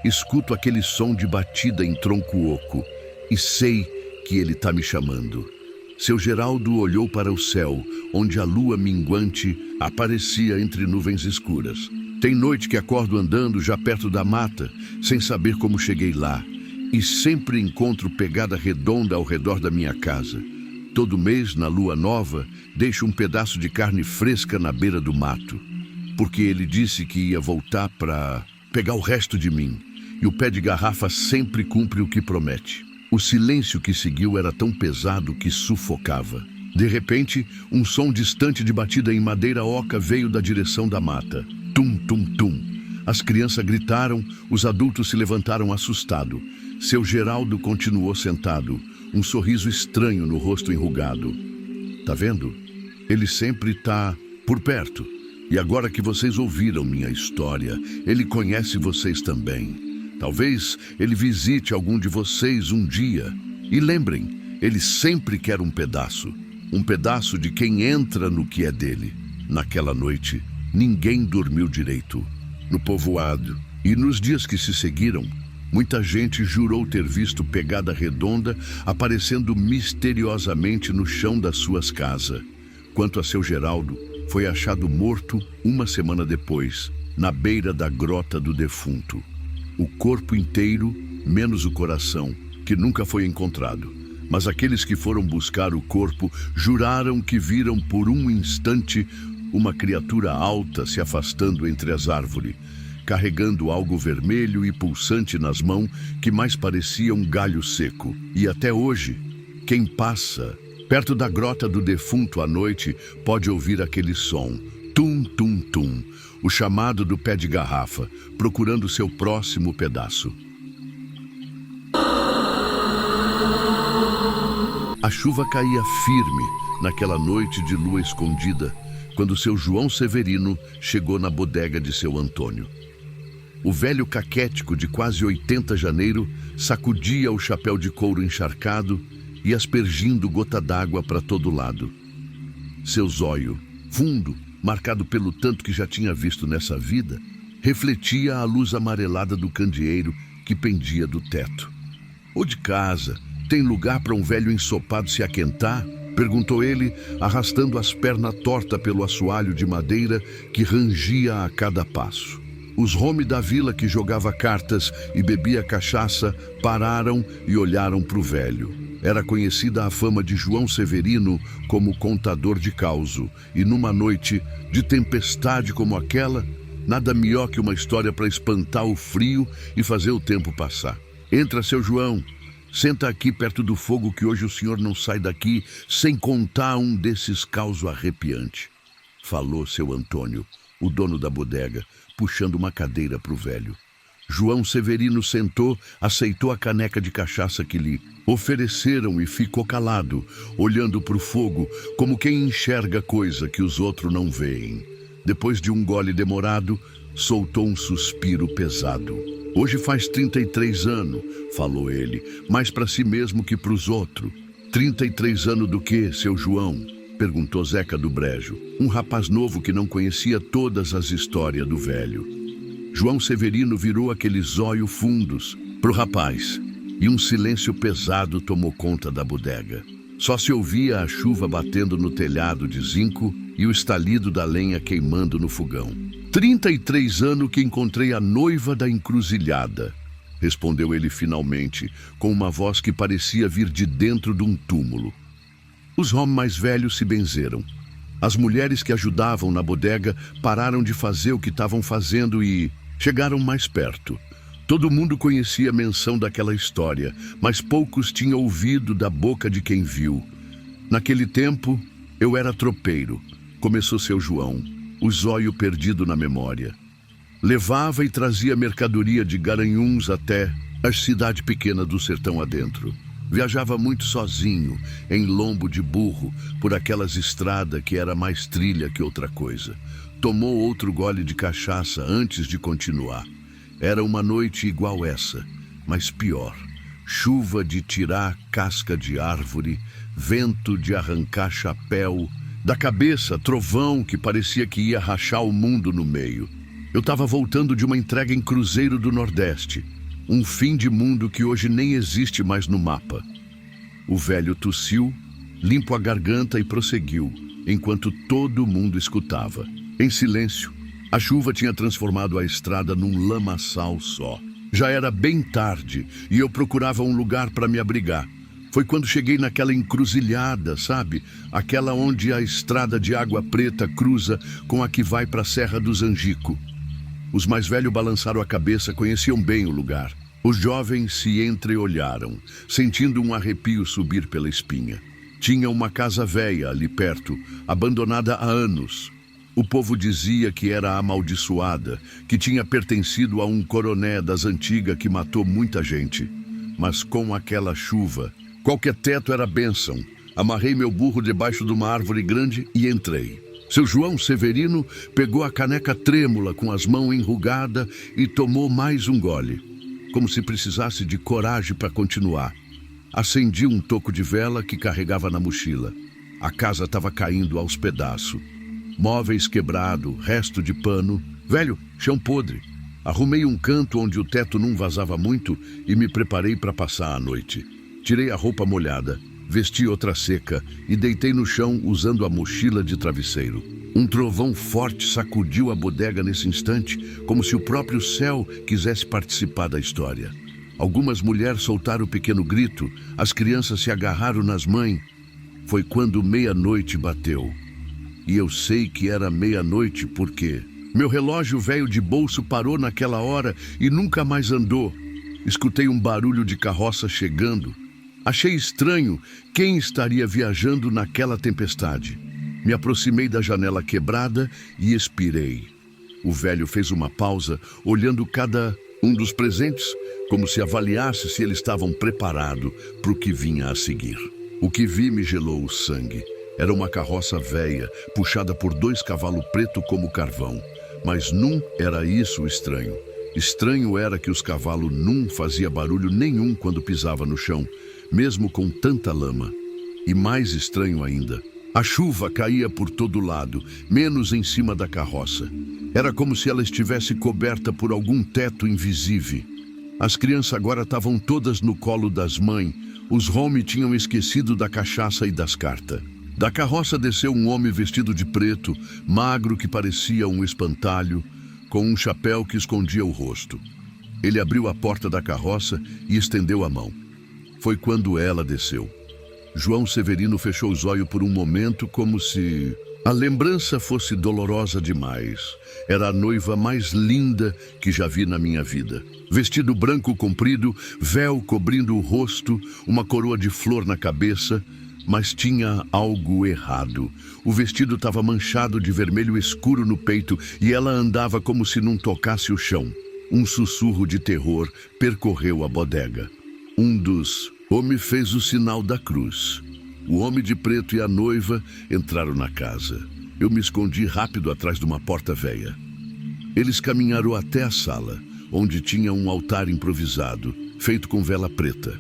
Speaker 1: Escuto aquele som de batida em tronco oco e sei que ele está me chamando. Seu Geraldo olhou para o céu, onde a lua minguante aparecia entre nuvens escuras. Tem noite que acordo andando já perto da mata, sem saber como cheguei lá, e sempre encontro pegada redonda ao redor da minha casa. Todo mês, na lua nova, deixo um pedaço de carne fresca na beira do mato, porque ele disse que ia voltar para pegar o resto de mim, e o pé de garrafa sempre cumpre o que promete. O silêncio que seguiu era tão pesado que sufocava. De repente, um som distante de batida em madeira oca veio da direção da mata. Tum, tum, tum. As crianças gritaram, os adultos se levantaram assustados. Seu Geraldo continuou sentado, um sorriso estranho no rosto enrugado. Tá vendo? Ele sempre tá por perto. E agora que vocês ouviram minha história, ele conhece vocês também. Talvez ele visite algum de vocês um dia. E lembrem, ele sempre quer um pedaço de quem entra no que é dele. Naquela noite, ninguém dormiu direito no povoado. E nos dias que se seguiram, muita gente jurou ter visto pegada redonda aparecendo misteriosamente no chão das suas casas. Quanto a seu Geraldo, foi achado morto 1 semana depois, na beira da grota do defunto. O corpo inteiro, menos o coração, que nunca foi encontrado. Mas aqueles que foram buscar o corpo juraram que viram por um instante uma criatura alta se afastando entre as árvores, carregando algo vermelho e pulsante nas mãos que mais parecia um galho seco. E até hoje, quem passa perto da grota do defunto à noite pode ouvir aquele som, tum, tum, tum, o chamado do pé de garrafa, procurando seu próximo pedaço. A chuva caía firme naquela noite de lua escondida, quando seu João Severino chegou na bodega de seu Antônio. O velho caquético de quase 80 janeiro sacudia o chapéu de couro encharcado e aspergindo gota d'água para todo lado. Seu zóio, fundo, marcado pelo tanto que já tinha visto nessa vida, refletia a luz amarelada do candeeiro que pendia do teto. "Ou de casa, tem lugar para um velho ensopado se aquentar?" perguntou ele, arrastando as pernas tortas pelo assoalho de madeira que rangia a cada passo. Os homens da vila que jogava cartas e bebia cachaça pararam e olharam para o velho. Era conhecida a fama de João Severino como contador de causo, e numa noite de tempestade como aquela, nada melhor que uma história para espantar o frio e fazer o tempo passar. "Entra, seu João. Senta aqui perto do fogo que hoje o senhor não sai daqui sem contar um desses causos arrepiantes", falou seu Antônio, o dono da bodega, puxando uma cadeira para o velho. João Severino sentou, aceitou a caneca de cachaça que lhe ofereceram e ficou calado, olhando para o fogo como quem enxerga coisa que os outros não veem. Depois de um gole demorado, soltou um suspiro pesado. "Hoje faz 33 anos", falou ele, mais para si mesmo que para os outros. 33 anos do quê, seu João?" perguntou Zeca do Brejo, um rapaz novo que não conhecia todas as histórias do velho. João Severino virou aqueles olhos fundos pro rapaz, e um silêncio pesado tomou conta da bodega. Só se ouvia a chuva batendo no telhado de zinco e o estalido da lenha queimando no fogão. 33 anos que encontrei a noiva da encruzilhada", respondeu ele finalmente, com uma voz que parecia vir de dentro de um túmulo. Os homens mais velhos se benzeram. As mulheres que ajudavam na bodega pararam de fazer o que estavam fazendo e chegaram mais perto. Todo mundo conhecia a menção daquela história, mas poucos tinham ouvido da boca de quem viu. "Naquele tempo, eu era tropeiro", começou seu João, o zóio perdido na memória. "Levava e trazia mercadoria de Garanhuns até a cidade pequena do sertão adentro. Viajava muito sozinho, em lombo de burro, por aquelas estradas que era mais trilha que outra coisa. Tomou outro gole de cachaça antes de continuar. Era uma noite igual essa, mas pior. Chuva de tirar casca de árvore, vento de arrancar chapéu, da cabeça trovão que parecia que ia rachar o mundo no meio. Eu estava voltando de uma entrega em Cruzeiro do Nordeste, um fim de mundo que hoje nem existe mais no mapa." O velho tossiu, limpou a garganta e prosseguiu, enquanto todo mundo escutava. Em silêncio, a chuva tinha transformado a estrada num lamaçal só. Já era bem tarde e eu procurava um lugar para me abrigar. Foi quando cheguei naquela encruzilhada, sabe? Aquela onde a estrada de Água Preta cruza com a que vai para a Serra do Zangico. Os mais velhos balançaram a cabeça, conheciam bem o lugar. Os jovens se entreolharam, sentindo um arrepio subir pela espinha. Tinha uma casa velha ali perto, abandonada há anos. O povo dizia que era amaldiçoada, que tinha pertencido a um coroné das antigas que matou muita gente. Mas com aquela chuva, qualquer teto era bênção. Amarrei meu burro debaixo de uma árvore grande e entrei. Seu João Severino pegou a caneca trêmula com as mãos enrugadas e tomou mais um gole, como se precisasse de coragem para continuar. Acendi um toco de vela que carregava na mochila. A casa estava caindo aos pedaços. Móveis quebrados, resto de pano, velho, chão podre. Arrumei um canto onde o teto não vazava muito e me preparei para passar a noite. Tirei a roupa molhada, vesti outra seca e deitei no chão usando a mochila de travesseiro. Um trovão forte sacudiu a bodega nesse instante, como se o próprio céu quisesse participar da história. Algumas mulheres soltaram o pequeno grito, as crianças se agarraram nas mães. Foi quando meia-noite bateu. E eu sei que era meia-noite porque meu relógio velho de bolso parou naquela hora e nunca mais andou. Escutei um barulho de carroça chegando. Achei estranho quem estaria viajando naquela tempestade. Me aproximei da janela quebrada e expirei. O velho fez uma pausa, olhando cada um dos presentes, como se avaliasse se eles estavam preparados para o que vinha a seguir. O que vi me gelou o sangue. Era uma carroça velha, puxada por 2 cavalos pretos como carvão. Mas não era isso o estranho. Estranho era que os cavalos não faziam barulho nenhum quando pisava no chão, mesmo com tanta lama. E mais estranho ainda, a chuva caía por todo lado, menos em cima da carroça. Era como se ela estivesse coberta por algum teto invisível. As crianças agora estavam todas no colo das mães. Os Home tinham esquecido da cachaça e das cartas. Da carroça desceu um homem vestido de preto, magro que parecia um espantalho, com um chapéu que escondia o rosto. Ele abriu a porta da carroça e estendeu a mão. Foi quando ela desceu. João Severino fechou os olhos por um momento, como se a lembrança fosse dolorosa demais. Era a noiva mais linda que já vi na minha vida. Vestido branco comprido, véu cobrindo o rosto, uma coroa de flor na cabeça, mas tinha algo errado. O vestido estava manchado de vermelho escuro no peito e ela andava como se não tocasse o chão. Um sussurro de terror percorreu a bodega. Um dos homens fez o sinal da cruz. O homem de preto e a noiva entraram na casa. Eu me escondi rápido atrás de uma porta velha. Eles caminharam até a sala, onde tinha um altar improvisado, feito com vela preta.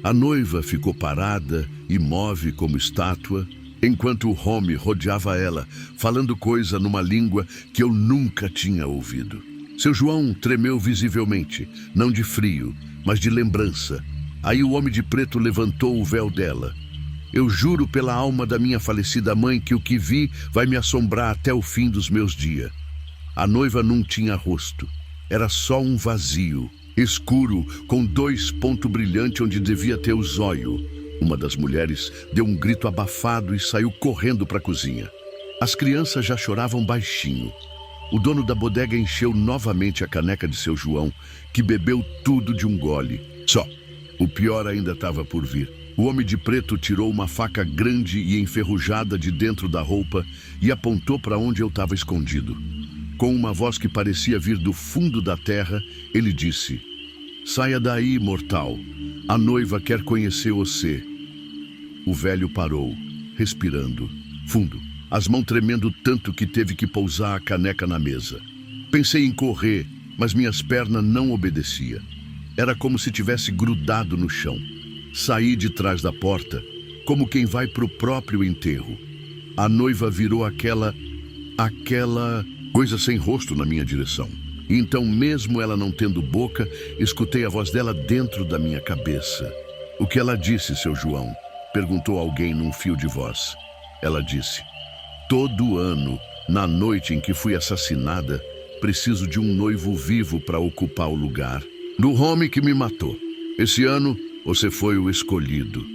Speaker 1: A noiva ficou parada, imóvel como estátua, enquanto o homem rodeava ela, falando coisa numa língua que eu nunca tinha ouvido. Seu João tremeu visivelmente, não de frio, mas de lembrança. Aí o homem de preto levantou o véu dela. Eu juro pela alma da minha falecida mãe que o que vi vai me assombrar até o fim dos meus dias. A noiva não tinha rosto. Era só um vazio, escuro, com 2 pontos brilhantes onde devia ter os olhos. Uma das mulheres deu um grito abafado e saiu correndo para a cozinha. As crianças já choravam baixinho. O dono da bodega encheu novamente a caneca de seu João, que bebeu tudo de um gole. Só. O pior ainda estava por vir. O homem de preto tirou uma faca grande e enferrujada de dentro da roupa e apontou para onde eu estava escondido. Com uma voz que parecia vir do fundo da terra, ele disse: "Saia daí, mortal. A noiva quer conhecer você." O velho parou, respirando fundo, as mãos tremendo tanto que teve que pousar a caneca na mesa. Pensei em correr, mas minhas pernas não obedeciam. Era como se tivesse grudado no chão. Saí de trás da porta, como quem vai para o próprio enterro. A noiva virou aquela coisa sem rosto na minha direção. E então, mesmo ela não tendo boca, escutei a voz dela dentro da minha cabeça. "O que ela disse, seu João?" perguntou alguém num fio de voz. Ela disse: "Todo ano, na noite em que fui assassinada, preciso de um noivo vivo para ocupar o lugar do homem que me matou. Esse ano, você foi o escolhido."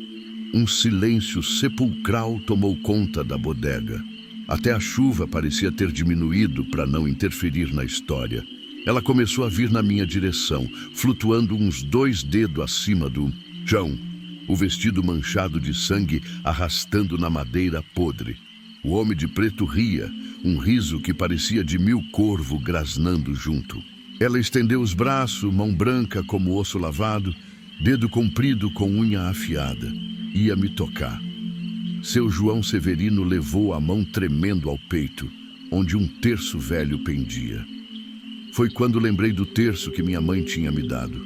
Speaker 1: Um silêncio sepulcral tomou conta da bodega. Até a chuva parecia ter diminuído para não interferir na história. Ela começou a vir na minha direção, flutuando uns 2 dedos acima do chão, o vestido manchado de sangue arrastando na madeira podre. O homem de preto ria, um riso que parecia de 1000 corvos grasnando junto. Ela estendeu os braços, mão branca como osso lavado, dedo comprido com unha afiada. Ia me tocar. Seu João Severino levou a mão tremendo ao peito, onde um terço velho pendia. Foi quando lembrei do terço que minha mãe tinha me dado.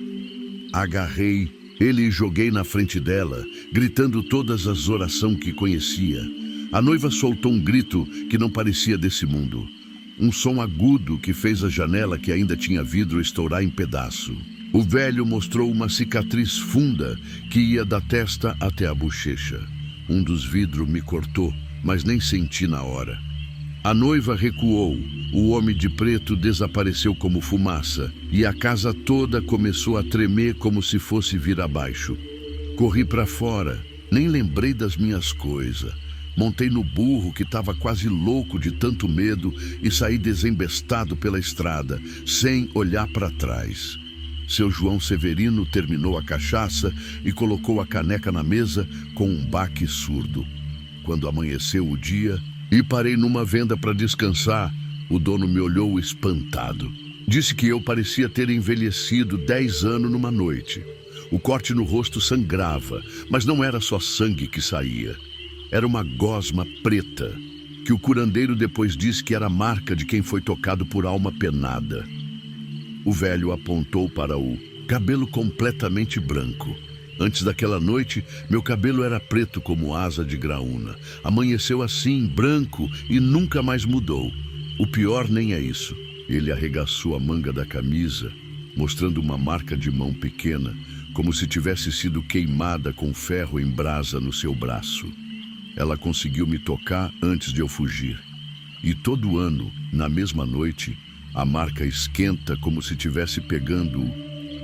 Speaker 1: Agarrei ele e joguei na frente dela, gritando todas as orações que conhecia. A noiva soltou um grito que não parecia desse mundo. Um som agudo que fez a janela, que ainda tinha vidro, estourar em pedaço. O velho mostrou uma cicatriz funda que ia da testa até a bochecha. Um dos vidros me cortou, mas nem senti na hora. A noiva recuou, o homem de preto desapareceu como fumaça e a casa toda começou a tremer como se fosse vir abaixo. Corri para fora, nem lembrei das minhas coisas. Montei no burro, que estava quase louco de tanto medo, e saí desembestado pela estrada, sem olhar para trás. Seu João Severino terminou a cachaça e colocou a caneca na mesa com um baque surdo. Quando amanheceu o dia e parei numa venda para descansar, o dono me olhou espantado. Disse que eu parecia ter envelhecido 10 anos numa noite. O corte no rosto sangrava, mas não era só sangue que saía. Era uma gosma preta, que o curandeiro depois disse que era a marca de quem foi tocado por alma penada. O velho apontou para o cabelo completamente branco. Antes daquela noite, meu cabelo era preto como asa de graúna. Amanheceu assim, branco, e nunca mais mudou. O pior nem é isso. Ele arregaçou a manga da camisa, mostrando uma marca de mão pequena, como se tivesse sido queimada com ferro em brasa no seu braço. Ela conseguiu me tocar antes de eu fugir. E todo ano, na mesma noite, a marca esquenta como se estivesse pegando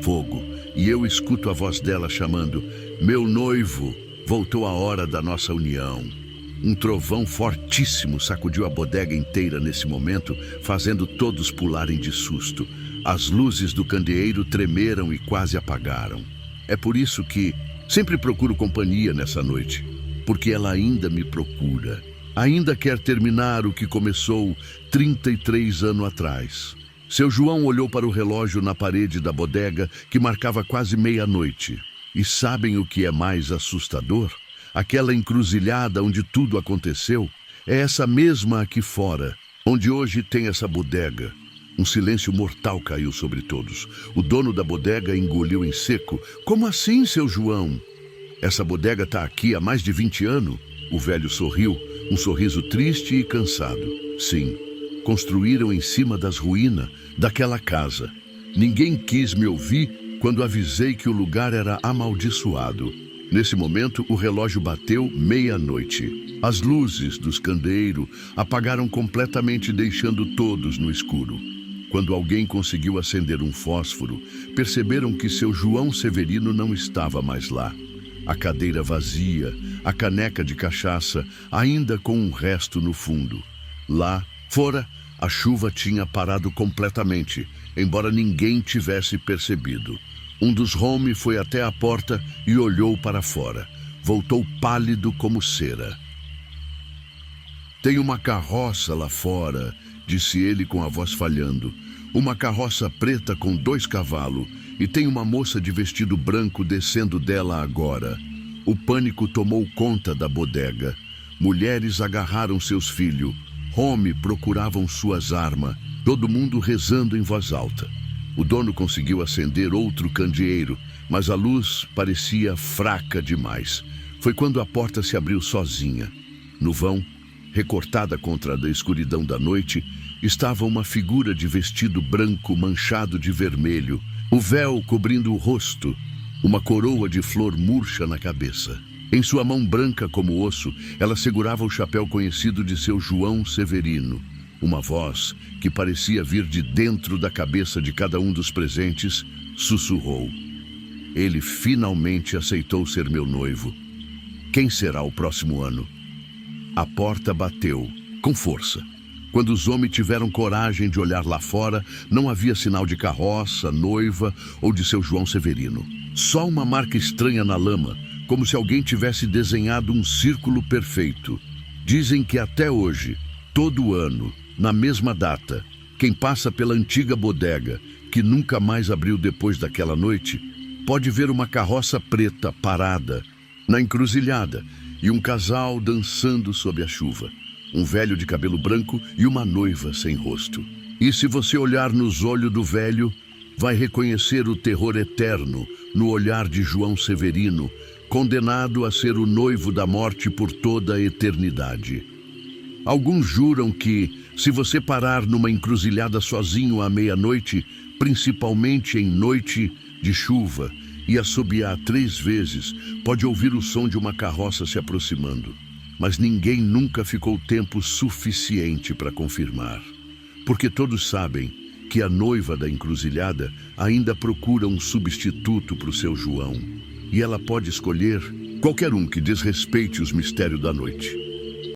Speaker 1: fogo. E eu escuto a voz dela chamando: meu noivo, voltou a hora da nossa união. Um trovão fortíssimo sacudiu a bodega inteira nesse momento, fazendo todos pularem de susto. As luzes do candeeiro tremeram e quase apagaram. É por isso que sempre procuro companhia nessa noite, porque ela ainda me procura. Ainda quer terminar o que começou 33 anos atrás. Seu João olhou para o relógio na parede da bodega, que marcava quase meia-noite. E sabem o que é mais assustador? Aquela encruzilhada onde tudo aconteceu é essa mesma aqui fora, onde hoje tem essa bodega. Um silêncio mortal caiu sobre todos. O dono da bodega engoliu em seco. Como assim, seu João? Essa bodega está aqui há mais de 20 anos. O velho sorriu, um sorriso triste e cansado. Sim, construíram em cima das ruínas daquela casa. Ninguém quis me ouvir quando avisei que o lugar era amaldiçoado. Nesse momento, o relógio bateu meia-noite. As luzes dos candeeiros apagaram completamente, deixando todos no escuro. Quando alguém conseguiu acender um fósforo, perceberam que seu João Severino não estava mais lá. A cadeira vazia, a caneca de cachaça, ainda com um resto no fundo. Lá fora, a chuva tinha parado completamente, embora ninguém tivesse percebido. Um dos homens foi até a porta e olhou para fora. Voltou pálido como cera. Tem uma carroça lá fora, disse ele com a voz falhando. Uma carroça preta com 2 cavalos, e tem uma moça de vestido branco descendo dela agora. O pânico tomou conta da bodega. Mulheres agarraram seus filhos. Homens procuravam suas armas. Todo mundo rezando em voz alta. O dono conseguiu acender outro candeeiro, mas a luz parecia fraca demais. Foi quando a porta se abriu sozinha. No vão, recortada contra a escuridão da noite, estava uma figura de vestido branco manchado de vermelho, o véu cobrindo o rosto, uma coroa de flor murcha na cabeça. Em sua mão branca como osso, ela segurava o chapéu conhecido de seu João Severino. Uma voz, que parecia vir de dentro da cabeça de cada um dos presentes, sussurrou: ele finalmente aceitou ser meu noivo. Quem será o próximo ano? A porta bateu, com força. Quando os homens tiveram coragem de olhar lá fora, não havia sinal de carroça, noiva ou de seu João Severino. Só uma marca estranha na lama, como se alguém tivesse desenhado um círculo perfeito. Dizem que até hoje, todo ano, na mesma data, quem passa pela antiga bodega, que nunca mais abriu depois daquela noite, pode ver uma carroça preta parada na encruzilhada e um casal dançando sob a chuva. Um velho de cabelo branco e uma noiva sem rosto. E se você olhar nos olhos do velho, vai reconhecer o terror eterno no olhar de João Severino, condenado a ser o noivo da morte por toda a eternidade. Alguns juram que, se você parar numa encruzilhada sozinho à meia-noite, principalmente em noite de chuva, e assobiar 3 vezes, pode ouvir o som de uma carroça se aproximando. Mas ninguém nunca ficou tempo suficiente para confirmar. Porque todos sabem que a noiva da encruzilhada ainda procura um substituto para o seu João. E ela pode escolher qualquer um que desrespeite os mistérios da noite.